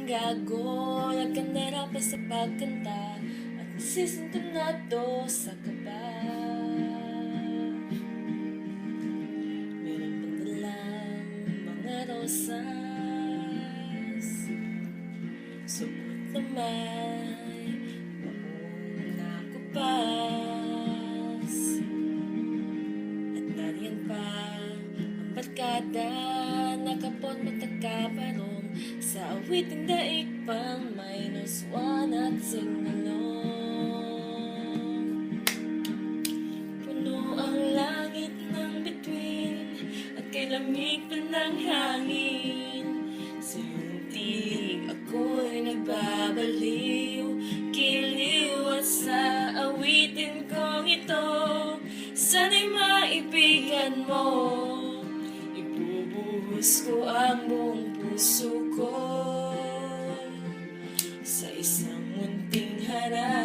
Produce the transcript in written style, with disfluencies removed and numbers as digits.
gago, nagkandara pa sa pagkanta at nasisintonado sa kaba. Meron pa nalang mga rosas, suot na may maong nakupas, at nariyan pa ang barkada, nakapon matagkaparong sa awiting daig pang -1 at singalong. Puno ang langit ng bituin at kay lamig pa ng hangin. Sa iyong tinig ako'y nagbabaliw, kiliw at sa awitin kong ito, sana'y maibigan mo. Ibubuhos ko ang buong puso ko sa isang munting harap.